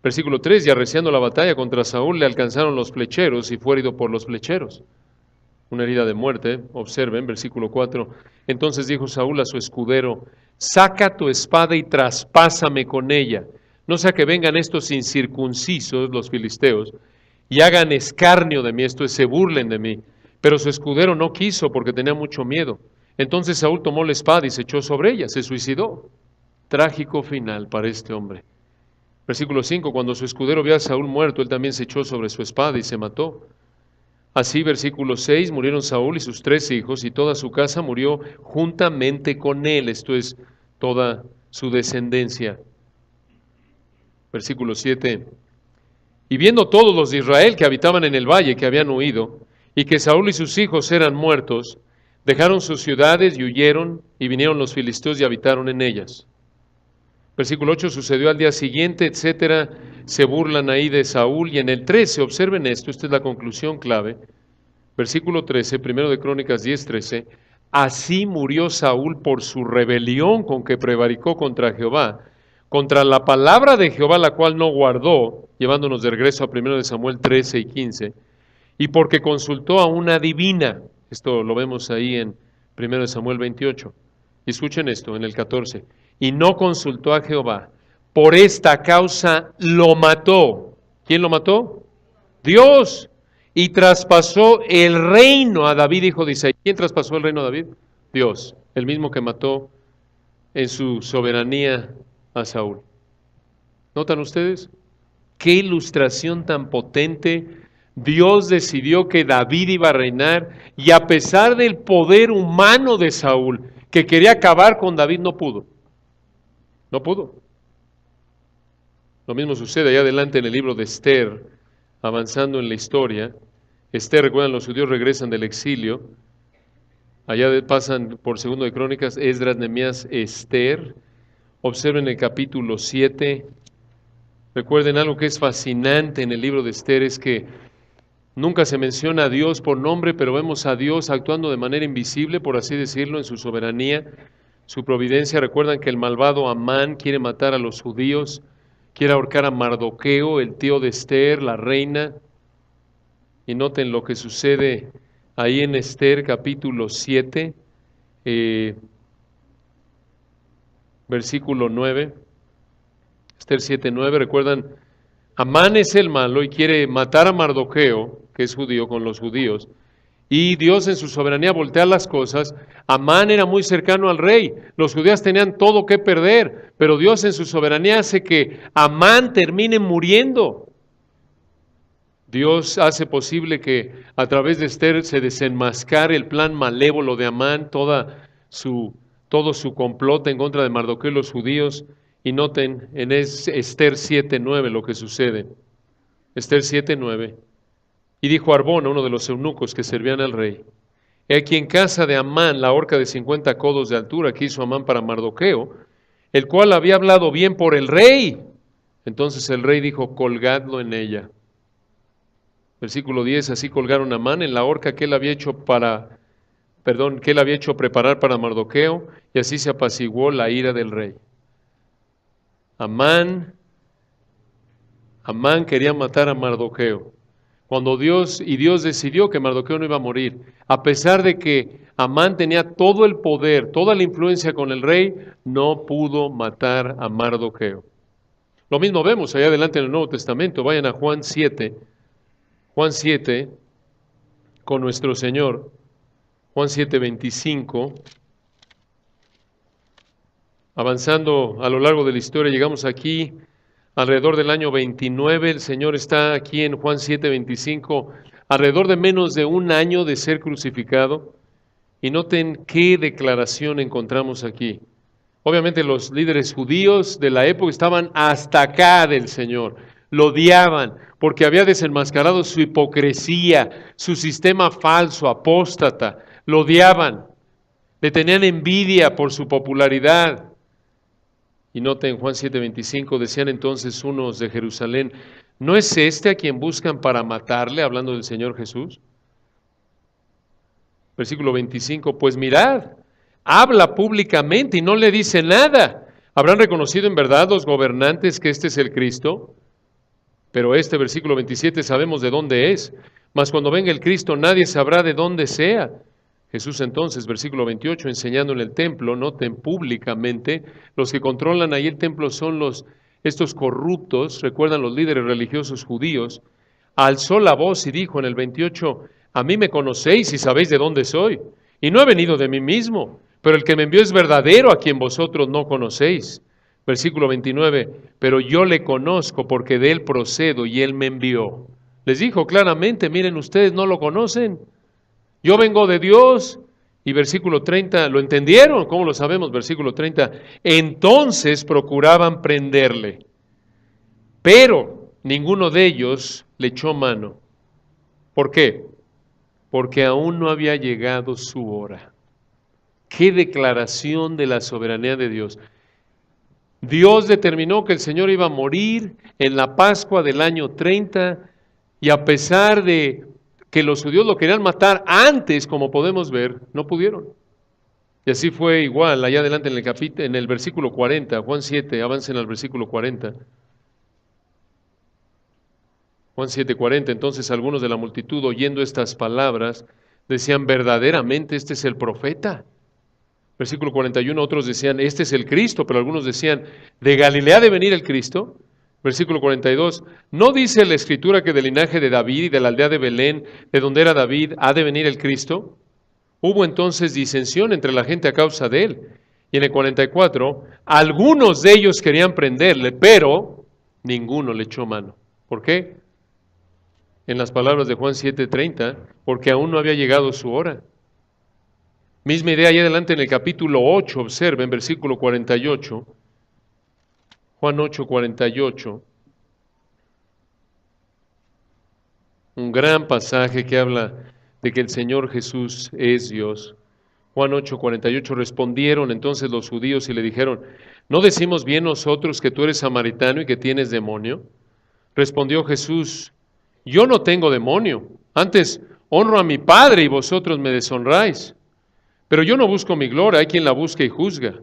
Versículo 3, y arreciando la batalla contra Saúl, le alcanzaron los flecheros y fue herido por los flecheros. Una herida de muerte, observen, versículo 4. Entonces dijo Saúl a su escudero, saca tu espada y traspásame con ella, no sea que vengan estos incircuncisos, los filisteos, y hagan escarnio de mí, esto es, se burlen de mí. Pero su escudero no quiso porque tenía mucho miedo. Entonces Saúl tomó la espada y se echó sobre ella, se suicidó. Trágico final para este hombre. Versículo 5, cuando su escudero vio a Saúl muerto, él también se echó sobre su espada y se mató. Así, versículo 6, murieron Saúl y sus 3 hijos, y toda su casa murió juntamente con él, esto es, toda su descendencia. Versículo 7, y viendo todos los de Israel que habitaban en el valle, que habían huido, y que Saúl y sus hijos eran muertos, dejaron sus ciudades y huyeron, y vinieron los filisteos y habitaron en ellas. Versículo 8, sucedió al día siguiente, etcétera, se burlan ahí de Saúl, y en el 13, observen esto, esta es la conclusión clave, versículo 13, primero de Crónicas 10:13, así murió Saúl por su rebelión con que prevaricó contra Jehová, contra la palabra de Jehová, la cual no guardó, llevándonos de regreso a primero de Samuel 13 y 15, y porque consultó a una divina, esto lo vemos ahí en primero de Samuel 28, y escuchen esto, en el 14, y no consultó a Jehová. Por esta causa lo mató. ¿Quién lo mató? Dios. Y traspasó el reino a David, hijo de Isaí. ¿Quién traspasó el reino a David? Dios, el mismo que mató en su soberanía a Saúl. ¿Notan ustedes? Qué ilustración tan potente. Dios decidió que David iba a reinar y a pesar del poder humano de Saúl, que quería acabar con David, no pudo. No pudo. Lo mismo sucede allá adelante en el libro de Esther, avanzando en la historia. Esther, recuerdan, los judíos regresan del exilio. Allá pasan por segundo de Crónicas, Esdras, Nehemías, Esther. Observen el capítulo 7. Recuerden algo que es fascinante en el libro de Esther, es que nunca se menciona a Dios por nombre, pero vemos a Dios actuando de manera invisible, por así decirlo, en su soberanía, su providencia. Recuerdan que el malvado Amán quiere matar a los judíos, quiere ahorcar a Mardoqueo, el tío de Esther, la reina. Y noten lo que sucede ahí en Esther capítulo 7, versículo 9. Esther 7:9, recuerdan, Amán es el malo y quiere matar a Mardoqueo, que es judío, con los judíos. Y Dios en su soberanía voltea las cosas. Amán era muy cercano al rey. Los judíos tenían todo que perder, pero Dios en su soberanía hace que Amán termine muriendo. Dios hace posible que a través de Esther se desenmascare el plan malévolo de Amán, todo su complot en contra de Mardoqueo y los judíos. Y noten en Esther 7:9 lo que sucede. Esther 7:9. Y dijo Arbona, uno de los eunucos que servían al rey, he aquí en casa de Amán la horca de 50 codos de altura que hizo Amán para Mardoqueo, el cual había hablado bien por el rey. Entonces el rey dijo, colgadlo en ella. Versículo 10, así colgaron a Amán en la horca que él había hecho preparar para Mardoqueo, y así se apaciguó la ira del rey. Amán quería matar a Mardoqueo. Dios decidió que Mardoqueo no iba a morir, a pesar de que Amán tenía todo el poder, toda la influencia con el rey, no pudo matar a Mardoqueo. Lo mismo vemos allá adelante en el Nuevo Testamento. Vayan a Juan 7 con nuestro Señor. Juan 7:25. Avanzando a lo largo de la historia, llegamos aquí alrededor del año 29, el Señor está aquí en Juan 7:25, alrededor de menos de un año de ser crucificado. Y noten qué declaración encontramos aquí. Obviamente los líderes judíos de la época estaban hasta acá del Señor, lo odiaban porque había desenmascarado su hipocresía, su sistema falso, apóstata, lo odiaban, le tenían envidia por su popularidad. Y noten Juan 7:25, decían entonces unos de Jerusalén, ¿no es este a quien buscan para matarle, hablando del Señor Jesús? Versículo 25, pues mirad, habla públicamente y no le dice nada. ¿Habrán reconocido en verdad los gobernantes que este es el Cristo? Pero este versículo 27 sabemos de dónde es, mas cuando venga el Cristo nadie sabrá de dónde sea. Jesús entonces, versículo 28, enseñando en el templo, noten públicamente, los que controlan ahí el templo son estos corruptos, recuerdan los líderes religiosos judíos, alzó la voz y dijo en el 28, a mí me conocéis y sabéis de dónde soy, y no he venido de mí mismo, pero el que me envió es verdadero a quien vosotros no conocéis. Versículo 29, pero yo le conozco porque de él procedo y él me envió. Les dijo claramente, miren ustedes no lo conocen, yo vengo de Dios. Y versículo 30, ¿lo entendieron? ¿Cómo lo sabemos? Versículo 30, entonces procuraban prenderle, pero ninguno de ellos le echó mano. ¿Por qué? Porque aún no había llegado su hora. ¡Qué declaración de la soberanía de Dios! Dios determinó que el Señor iba a morir en la Pascua del año 30 y a pesar de que los judíos lo querían matar antes, como podemos ver, no pudieron. Y así fue igual, allá adelante en el versículo 40, Juan 7, avancen al versículo 40. Juan 7:40, entonces algunos de la multitud oyendo estas palabras decían, verdaderamente este es el profeta. Versículo 41, otros decían, este es el Cristo, pero algunos decían, ¿de Galilea ha de venir el Cristo? Versículo 42, ¿no dice la Escritura que del linaje de David y de la aldea de Belén, de donde era David, ha de venir el Cristo? Hubo entonces disensión entre la gente a causa de él. Y en el 44, algunos de ellos querían prenderle, pero ninguno le echó mano. ¿Por qué? En las palabras de Juan 7:30, porque aún no había llegado su hora. Misma idea allá adelante en el capítulo 8, observen, versículo 48, Juan 8:48, un gran pasaje que habla de que el Señor Jesús es Dios. Juan 8:48, respondieron entonces los judíos y le dijeron, ¿no decimos bien nosotros que tú eres samaritano y que tienes demonio? Respondió Jesús, yo no tengo demonio, antes honro a mi Padre y vosotros me deshonráis. Pero yo no busco mi gloria, hay quien la busca y juzga.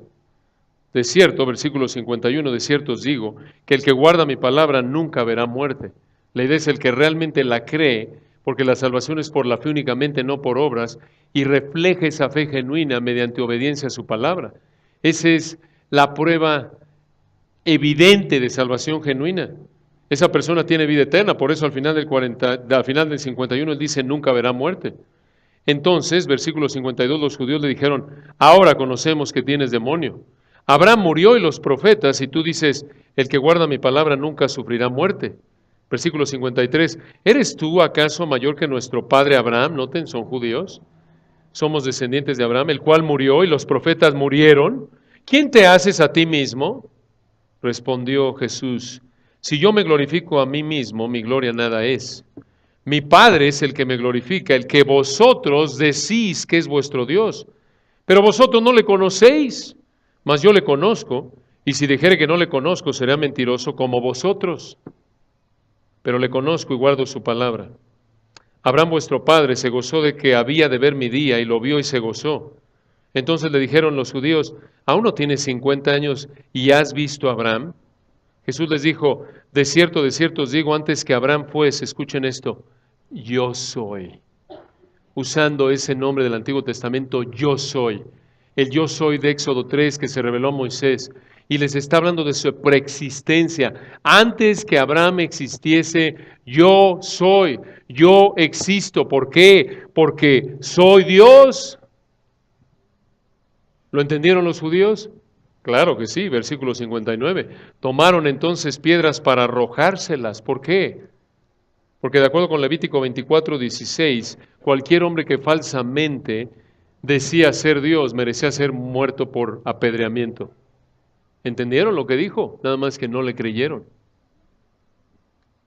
De cierto, versículo 51, de cierto os digo, que el que guarda mi palabra nunca verá muerte. La idea es el que realmente la cree, porque la salvación es por la fe únicamente, no por obras, y refleja esa fe genuina mediante obediencia a su palabra. Esa es la prueba evidente de salvación genuina. Esa persona tiene vida eterna, por eso al final del 51 él dice, nunca verá muerte. Entonces, versículo 52, los judíos le dijeron, ahora conocemos que tienes demonio. Abraham murió y los profetas, y tú dices, el que guarda mi palabra nunca sufrirá muerte. Versículo 53, ¿eres tú acaso mayor que nuestro padre Abraham? Noten, son judíos. Somos descendientes de Abraham, el cual murió y los profetas murieron. ¿Quién te haces a ti mismo? Respondió Jesús, si yo me glorifico a mí mismo, mi gloria nada es. Mi Padre es el que me glorifica, el que vosotros decís que es vuestro Dios. Pero vosotros no le conocéis, mas yo le conozco, y si dijere que no le conozco, será mentiroso como vosotros. Pero le conozco y guardo su palabra. Abraham vuestro padre se gozó de que había de ver mi día, y lo vio y se gozó. Entonces le dijeron los judíos, ¿aún no tienes 50 años y has visto a Abraham? Jesús les dijo, de cierto os digo, antes que Abraham fuese, escuchen esto, yo soy. Usando ese nombre del Antiguo Testamento, yo soy. El yo soy de Éxodo 3 que se reveló a Moisés. Y les está hablando de su preexistencia. Antes que Abraham existiese, yo soy. Yo existo. ¿Por qué? Porque soy Dios. ¿Lo entendieron los judíos? Claro que sí, versículo 59. Tomaron entonces piedras para arrojárselas. ¿Por qué? Porque de acuerdo con Levítico 24:16, cualquier hombre que falsamente decía ser Dios merecía ser muerto por apedreamiento. ¿Entendieron lo que dijo? Nada más que no le creyeron.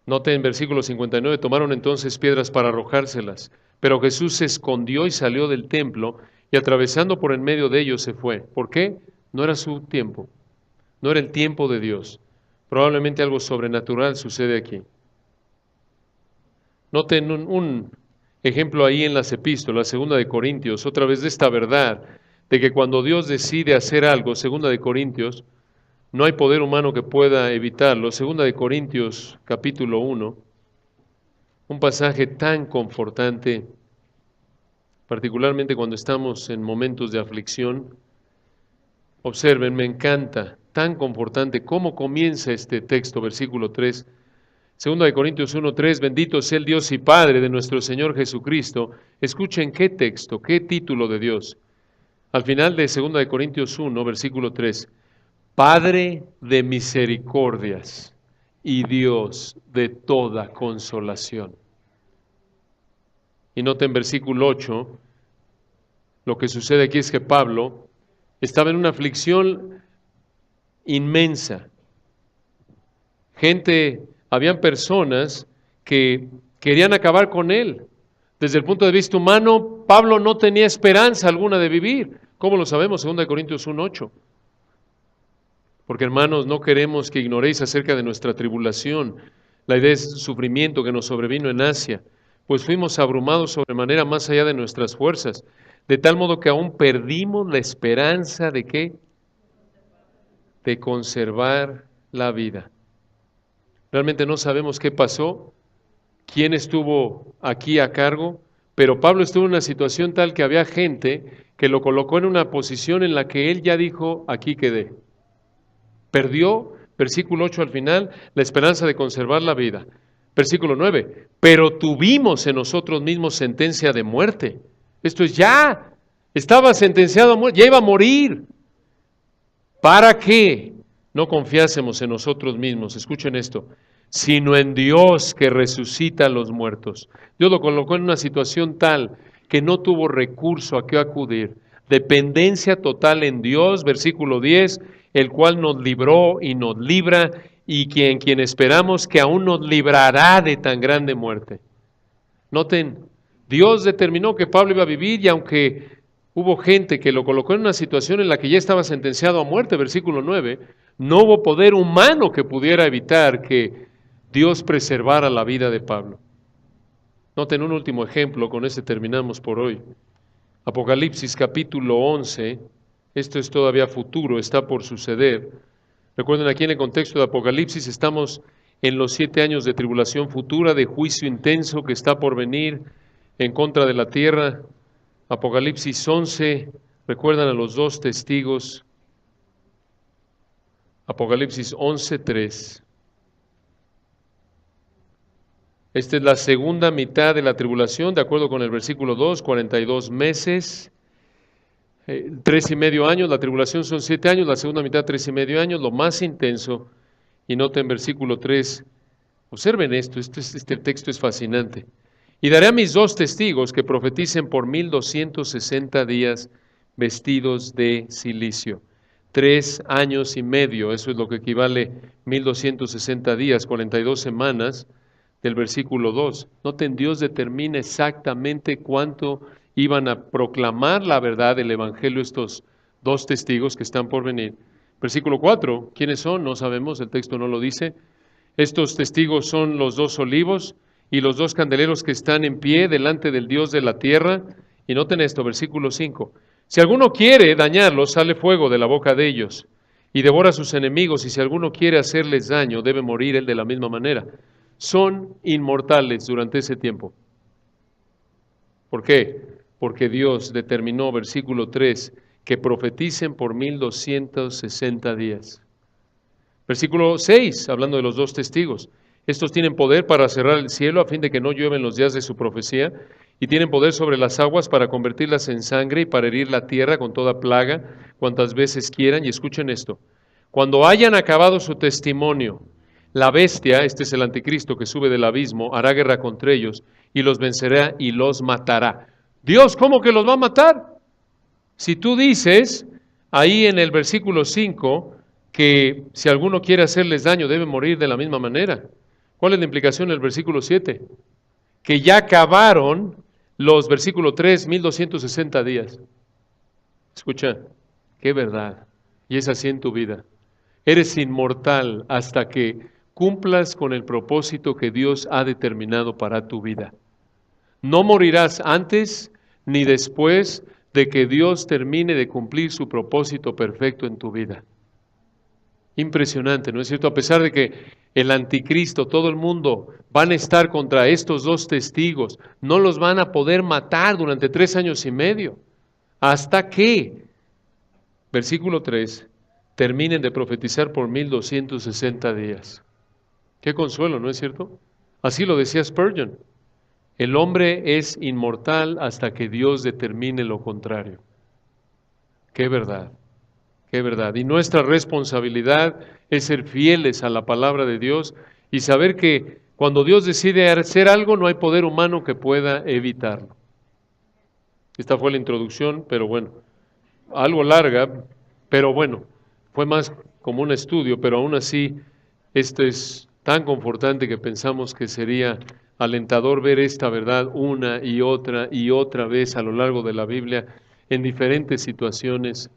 Note en versículo 59, tomaron entonces piedras para arrojárselas, pero Jesús se escondió y salió del templo y atravesando por en medio de ellos se fue. ¿Por qué? No era su tiempo, no era el tiempo de Dios. Probablemente algo sobrenatural sucede aquí. Noten un ejemplo ahí en las epístolas, segunda de Corintios, otra vez de esta verdad, de que cuando Dios decide hacer algo, segunda de Corintios, no hay poder humano que pueda evitarlo. Segunda de Corintios, capítulo 1, un pasaje tan confortante, particularmente cuando estamos en momentos de aflicción. Observen, me encanta, tan confortante cómo comienza este texto, versículo 3. Segunda de Corintios 1:3, bendito sea el Dios y Padre de nuestro Señor Jesucristo. Escuchen qué texto, qué título de Dios. Al final de Segunda de Corintios 1, versículo 3, Padre de misericordias y Dios de toda consolación. Y noten versículo 8, lo que sucede aquí es que Pablo estaba en una aflicción inmensa. Habían personas que querían acabar con él. Desde el punto de vista humano, Pablo no tenía esperanza alguna de vivir. ¿Cómo lo sabemos? 2 Corintios 1:8. Porque hermanos, no queremos que ignoréis acerca de nuestra tribulación. La idea es sufrimiento que nos sobrevino en Asia, pues fuimos abrumados sobremanera más allá de nuestras fuerzas, de tal modo que aún perdimos la esperanza de ¿qué? De conservar la vida. Realmente no sabemos qué pasó, quién estuvo aquí a cargo, pero Pablo estuvo en una situación tal que había gente que lo colocó en una posición en la que él ya dijo, aquí quedé. Perdió, versículo 8 al final, la esperanza de conservar la vida. Versículo 9, pero tuvimos en nosotros mismos sentencia de muerte. Esto es ya, estaba sentenciado a muerte, ya iba a morir. ¿Para qué no confiásemos en nosotros mismos? Escuchen esto, sino en Dios que resucita a los muertos. Dios lo colocó en una situación tal que no tuvo recurso a qué acudir. Dependencia total en Dios, versículo 10, el cual nos libró y nos libra y quien esperamos que aún nos librará de tan grande muerte. Noten, Dios determinó que Pablo iba a vivir y aunque hubo gente que lo colocó en una situación en la que ya estaba sentenciado a muerte, versículo 9, no hubo poder humano que pudiera evitar que Dios preservara la vida de Pablo. Noten un último ejemplo, con este terminamos por hoy. Apocalipsis capítulo 11, esto es todavía futuro, está por suceder. Recuerden, aquí en el contexto de Apocalipsis estamos en los 7 años de tribulación futura, de juicio intenso que está por venir en contra de la tierra. Apocalipsis 11, recuerdan a los 2 testigos. Apocalipsis 11:3. Esta es la segunda mitad de la tribulación, de acuerdo con el versículo 2, 42 meses, 3,5 años, la tribulación son 7 años, la segunda mitad 3,5 años, lo más intenso. Y noten versículo 3, observen esto, este texto es fascinante. Y daré a mis 2 testigos que profeticen por 1260 días vestidos de cilicio. 3,5 años, eso es lo que equivale 1260 días, 42 semanas del versículo 2. Noten, Dios determina exactamente cuánto iban a proclamar la verdad del Evangelio estos 2 testigos que están por venir. Versículo 4, ¿quiénes son? No sabemos, el texto no lo dice. Estos testigos son los 2 olivos y los 2 candeleros que están en pie delante del Dios de la tierra. Y noten esto, versículo 5. Si alguno quiere dañarlos, sale fuego de la boca de ellos y devora a sus enemigos, y si alguno quiere hacerles daño, debe morir él de la misma manera. Son inmortales durante ese tiempo. ¿Por qué? Porque Dios determinó, versículo 3, que profeticen por 1260 días. Versículo 6, hablando de los 2 testigos. Estos tienen poder para cerrar el cielo a fin de que no llueva en los días de su profecía, y tienen poder sobre las aguas para convertirlas en sangre y para herir la tierra con toda plaga, cuantas veces quieran, y escuchen esto, cuando hayan acabado su testimonio, la bestia, este es el anticristo que sube del abismo, hará guerra contra ellos y los vencerá y los matará. Dios, ¿cómo que los va a matar? Si tú dices ahí en el versículo 5 que si alguno quiere hacerles daño debe morir de la misma manera, ¿cuál es la implicación del versículo 7? Que ya acabaron los versículo 3, 1260 días. Escucha, qué verdad. Y es así en tu vida. Eres inmortal hasta que cumplas con el propósito que Dios ha determinado para tu vida. No morirás antes ni después de que Dios termine de cumplir su propósito perfecto en tu vida. Impresionante, ¿no es cierto? A pesar de que el anticristo, todo el mundo van a estar contra estos dos testigos, no los van a poder matar durante 3 años y medio, hasta que, versículo 3, terminen de profetizar por 1260 días. Qué consuelo, ¿no es cierto? Así lo decía Spurgeon. El hombre es inmortal hasta que Dios determine lo contrario. Qué verdad, qué verdad. Y nuestra responsabilidad es ser fieles a la palabra de Dios y saber que cuando Dios decide hacer algo no hay poder humano que pueda evitarlo. Esta fue la introducción, pero bueno, algo larga, pero bueno, fue más como un estudio, pero aún así esto es tan confortante que pensamos que sería alentador ver esta verdad una y otra vez a lo largo de la Biblia en diferentes situaciones.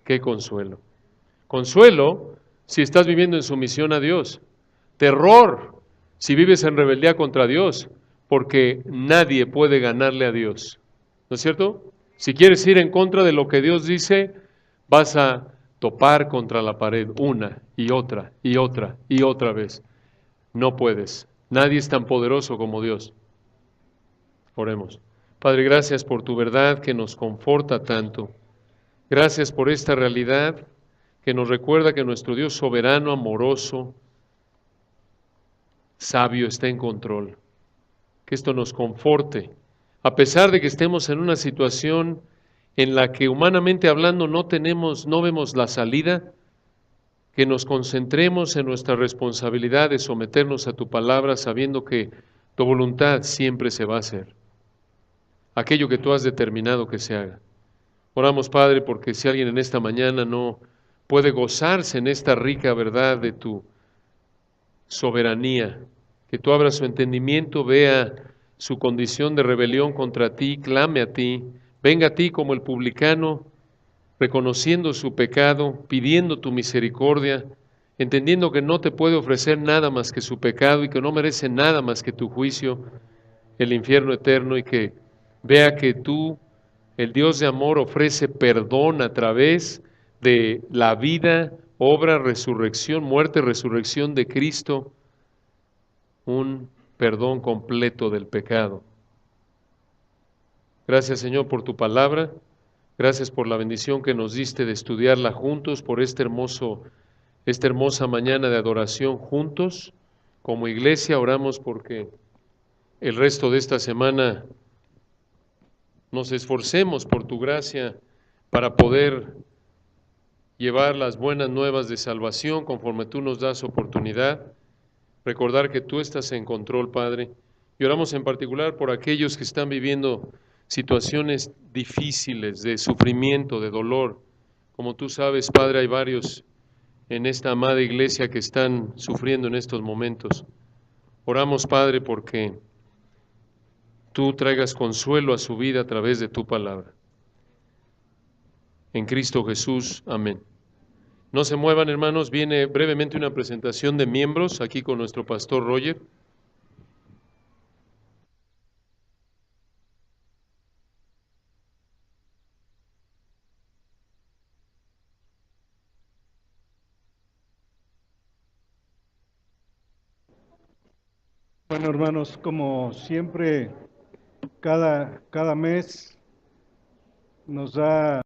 Qué consuelo. Consuelo si estás viviendo en sumisión a Dios. Terror si vives en rebeldía contra Dios, porque nadie puede ganarle a Dios. ¿No es cierto? Si quieres ir en contra de lo que Dios dice, vas a topar contra la pared una y otra y otra y otra vez. No puedes. Nadie es tan poderoso como Dios. Oremos. Padre, gracias por tu verdad que nos conforta tanto. Gracias por esta realidad que nos recuerda que nuestro Dios soberano, amoroso, sabio está en control. Que esto nos conforte, a pesar de que estemos en una situación en la que humanamente hablando no vemos la salida, que nos concentremos en nuestra responsabilidad de someternos a tu palabra, sabiendo que tu voluntad siempre se va a hacer, aquello que tú has determinado que se haga. Oramos, Padre, porque si alguien en esta mañana no puede gozarse en esta rica verdad de tu soberanía, que tú abras su entendimiento, vea su condición de rebelión contra ti, clame a ti, venga a ti como el publicano, reconociendo su pecado, pidiendo tu misericordia, entendiendo que no te puede ofrecer nada más que su pecado y que no merece nada más que tu juicio, el infierno eterno, y que vea que tú, el Dios de amor, ofrece perdón a través de la vida, obra, resurrección, muerte, resurrección de Cristo, un perdón completo del pecado. Gracias, Señor, por tu palabra. Gracias por la bendición que nos diste de estudiarla juntos, por esta hermosa mañana de adoración juntos. Como iglesia oramos porque el resto de esta semana nos esforcemos por tu gracia para poder llevar las buenas nuevas de salvación conforme tú nos das oportunidad. Recordar que tú estás en control, Padre. Y oramos en particular por aquellos que están viviendo situaciones difíciles de sufrimiento, de dolor. Como tú sabes, Padre, hay varios en esta amada iglesia que están sufriendo en estos momentos. Oramos, Padre, porque tú traigas consuelo a su vida a través de tu palabra. En Cristo Jesús, amén. No se muevan, hermanos, viene brevemente una presentación de miembros aquí con nuestro pastor Roger. Bueno, hermanos, como siempre, cada mes nos da